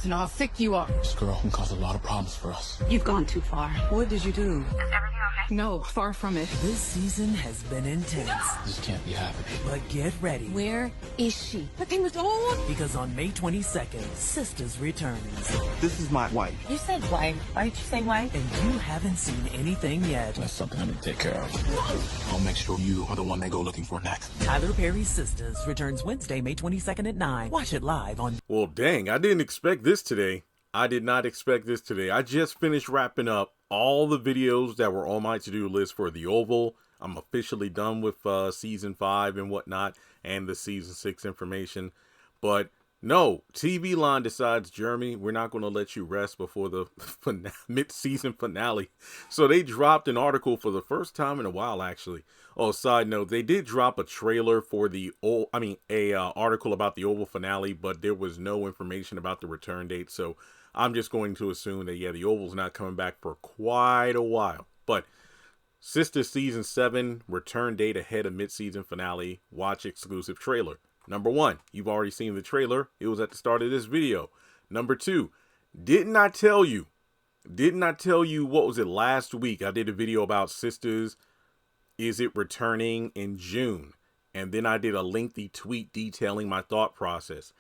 and how thick you are. This girl can cause a lot of problems for us. You've gone too far. What did you do? Is everything okay? No, far from it. This season has been intense. This can't be happening. But get ready. Where is she? The thing was on. Because on May 22nd, Sistas returns. This is my wife. You said wife. Why did you say wife? And you haven't seen anything yet. That's something I need to take care of. I'll make sure you are the one they go looking for next. Tyler Perry's Sistas returns Wednesday, May 22nd at 9. Watch it live on... Well, dang, I didn't expect this today. I did not expect this today. I just finished wrapping up all the videos that were on my to-do list for The Oval. I'm officially done with season 5 and whatnot, and the season 6 information. But no, TV Line decides, Jeremy, we're not going to let you rest before the mid-season finale. So they dropped an article for the first time in a while, actually. Oh, side note, they did drop a trailer for article about the Oval finale, but there was no information about the return date. So I'm just going to assume that, yeah, the Oval's not coming back for quite a while. But Sistas Season 7, return date ahead of mid-season finale, watch exclusive trailer. Number 1, you've already seen the trailer. It was at the start of this video. Number 2, didn't I tell you, what was it, last week? I did a video about Sistas, is it returning in June? And then I did a lengthy tweet detailing my thought process.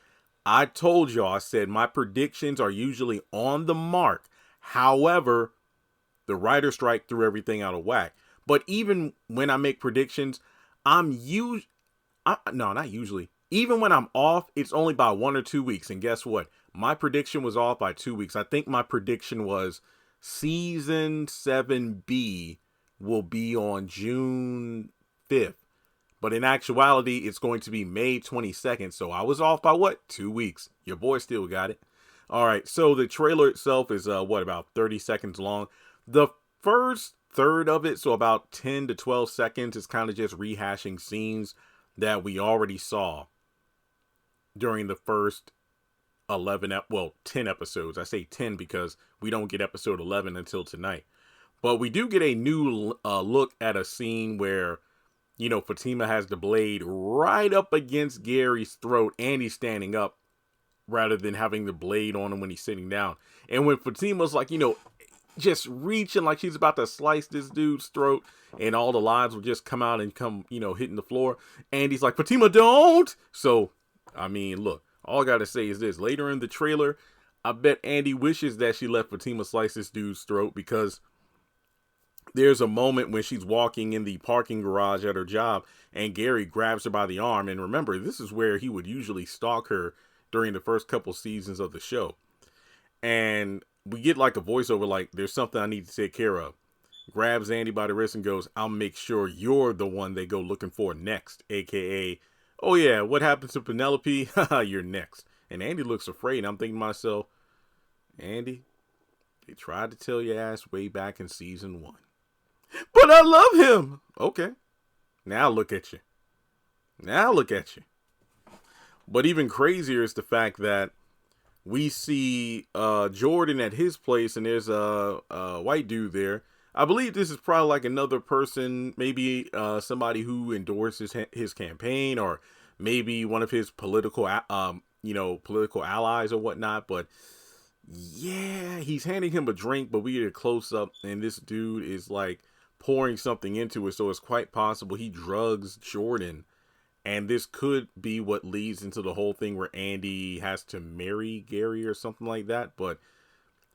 I told y'all, I said my predictions are usually on the mark. However, the writer strike threw everything out of whack. But even when I make predictions, even when I'm off, it's only by 1 or 2 weeks. And guess what? My prediction was off by 2 weeks. I think my prediction was season 7B will be on June 5th. But in actuality, it's going to be May 22nd. So I was off by what? 2 weeks. Your boy still got it. All right. So the trailer itself is about 30 seconds long. The first third of it, so about 10 to 12 seconds, is kind of just rehashing scenes that we already saw during the first 10 episodes. I say 10 because we don't get episode 11 until tonight. But we do get a new look at a scene where, Fatima has the blade right up against Gary's throat and he's standing up rather than having the blade on him when he's sitting down. And when Fatima's like, just reaching like she's about to slice this dude's throat, and all the lives will just come out and come, hitting the floor. And he's like, Fatima, don't. So, look, all I got to say is this. Later in the trailer, I bet Andy wishes that she let Fatima slice this dude's throat, because there's a moment when she's walking in the parking garage at her job and Gary grabs her by the arm. And remember, this is where he would usually stalk her during the first couple seasons of the show. And we get like a voiceover, like, there's something I need to take care of. Grabs Andy by the wrist and goes, I'll make sure you're the one they go looking for next. AKA, oh yeah, what happened to Penelope? Haha, you're next. And Andy looks afraid. And I'm thinking to myself, Andy, they tried to tell your ass way back in season 1. But I love him. Okay. Now look at you. But even crazier is the fact that we see Jordan at his place, and there's a white dude there. I believe this is probably like another person, maybe somebody who endorses his campaign, or maybe one of his political allies or whatnot. But yeah, he's handing him a drink, but we get a close up, and this dude is like pouring something into it. So it's quite possible he drugs Jordan. And this could be what leads into the whole thing where Andy has to marry Gary or something like that. But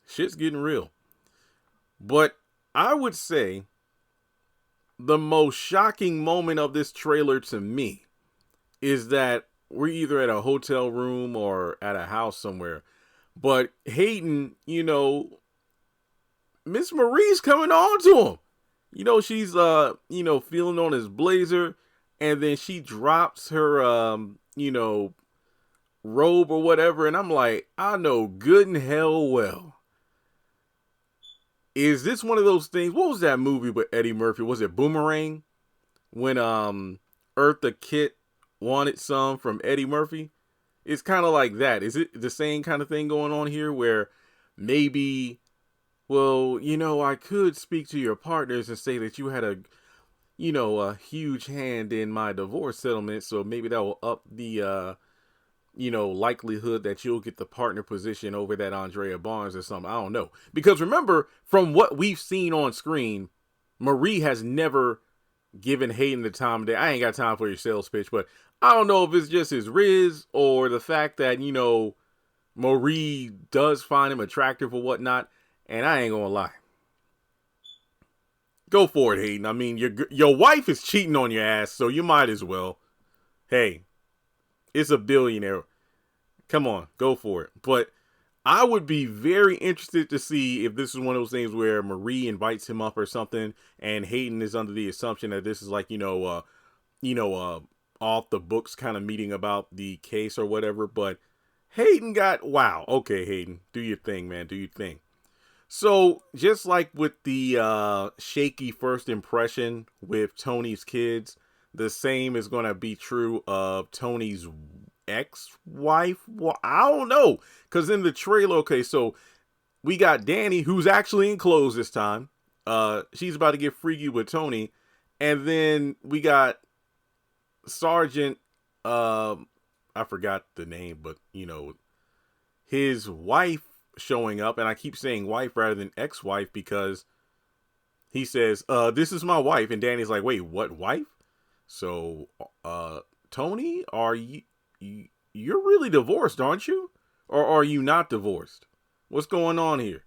shit's getting real. But I would say the most shocking moment of this trailer to me is that we're either at a hotel room or at a house somewhere. But Hayden, Miss Marie's coming on to him. She's, feeling on his blazer. And then she drops her, robe or whatever. And I'm like, I know good and hell well. Is this one of those things? What was that movie with Eddie Murphy? Was it Boomerang? When Eartha Kitt wanted some from Eddie Murphy? It's kind of like that. Is it the same kind of thing going on here where maybe, well, I could speak to your partners and say that you had a huge hand in my divorce settlement, so maybe that will up the likelihood that you'll get the partner position over that Andrea Barnes or something. I don't know. Because remember, from what we've seen on screen, Marie has never given Hayden the time of day. I ain't got time for your sales pitch, but I don't know if it's just his riz or the fact that, Marie does find him attractive or whatnot. And I ain't gonna lie. Go for it, Hayden. I mean, your wife is cheating on your ass, so you might as well. Hey, it's a billionaire. Come on, go for it. But I would be very interested to see if this is one of those things where Marie invites him up or something, and Hayden is under the assumption that this is like, off the books kind of meeting about the case or whatever. But Hayden wow. Okay, Hayden, do your thing, man. Do your thing. So just like with the shaky first impression with Tony's kids, the same is going to be true of Tony's ex-wife. Well, I don't know, because in the trailer, okay, so we got Danny, who's actually in clothes this time. She's about to get freaky with Tony, and then we got Sergeant, I forgot the name, but his wife showing up, and I keep saying wife rather than ex-wife because he says, this is my wife, and Danny's like, wait, what wife? So, Tony, you're really divorced, aren't you? Or are you not divorced? What's going on here?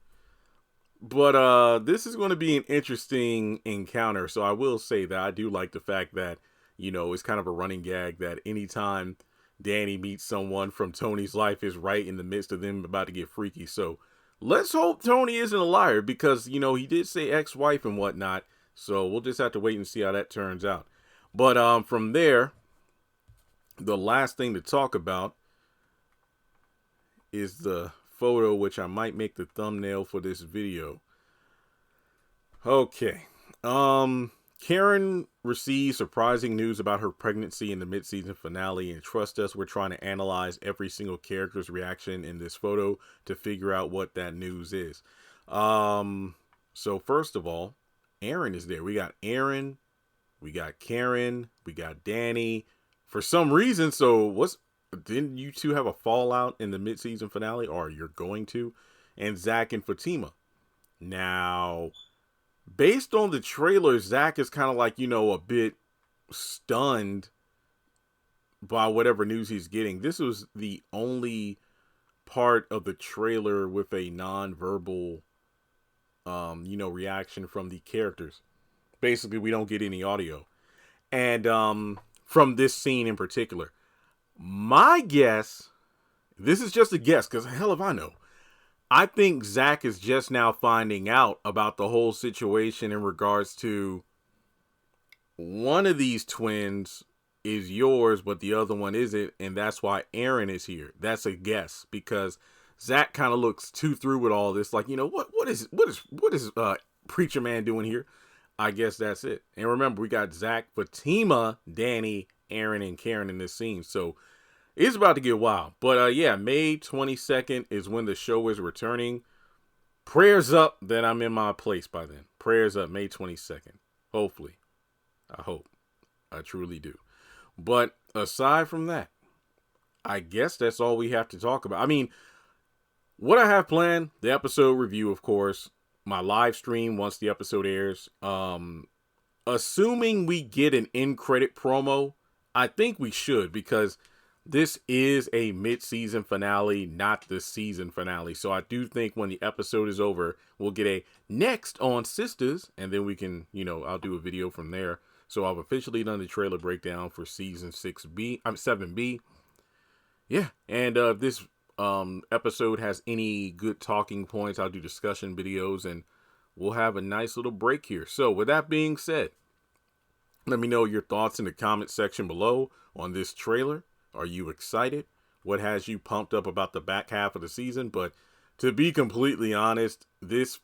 But, this is going to be an interesting encounter. So I will say that I do like the fact that, it's kind of a running gag that anytime Danny meets someone from Tony's life is right in the midst of them about to get freaky. So let's hope Tony isn't a liar because, he did say ex-wife and whatnot. So we'll just have to wait and see how that turns out. But from there, the last thing to talk about is the photo, which I might make the thumbnail for this video. Okay. Karen receives surprising news about her pregnancy in the mid-season finale, and trust us, we're trying to analyze every single character's reaction in this photo to figure out what that news is. So first of all, Aaron is there. We got Aaron, we got Karen, we got Danny. For some reason, didn't you two have a fallout in the mid-season finale, or you're going to? And Zach and Fatima. Now, based on the trailer, Zach is kind of like, a bit stunned by whatever news he's getting. This was the only part of the trailer with a non-verbal, reaction from the characters. Basically, we don't get any audio. And from this scene in particular, my guess, this is just a guess, because hell if I know, I think Zach is just now finding out about the whole situation in regards to one of these twins is yours, but the other one isn't, and that's why Aaron is here. That's a guess, because Zach kind of looks too through with all this, like, what is Preacher Man doing here? I guess that's it. And remember, we got Zach, Fatima, Danny, Aaron, and Karen in this scene, so it's about to get wild. But yeah, May 22nd is when the show is returning. Prayers up that I'm in my place by then. Prayers up, May 22nd. Hopefully. I hope. I truly do. But aside from that, I guess that's all we have to talk about. I mean, what I have planned, the episode review, of course, my live stream once the episode airs. Assuming we get an end credit promo, I think we should, because this is a mid-season finale, not the season finale. So I do think when the episode is over, we'll get a next on Sistas, and then we can, I'll do a video from there. So I've officially done the trailer breakdown for season 7B. Yeah, and if this episode has any good talking points, I'll do discussion videos, and we'll have a nice little break here. So with that being said, let me know your thoughts in the comment section below on this trailer. Are you excited? What has you pumped up about the back half of the season? But to be completely honest, this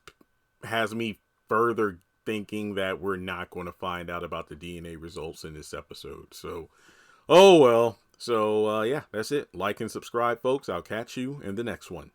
has me further thinking that we're not going to find out about the DNA results in this episode. So, oh well. So, yeah, that's it. Like and subscribe, folks. I'll catch you in the next one.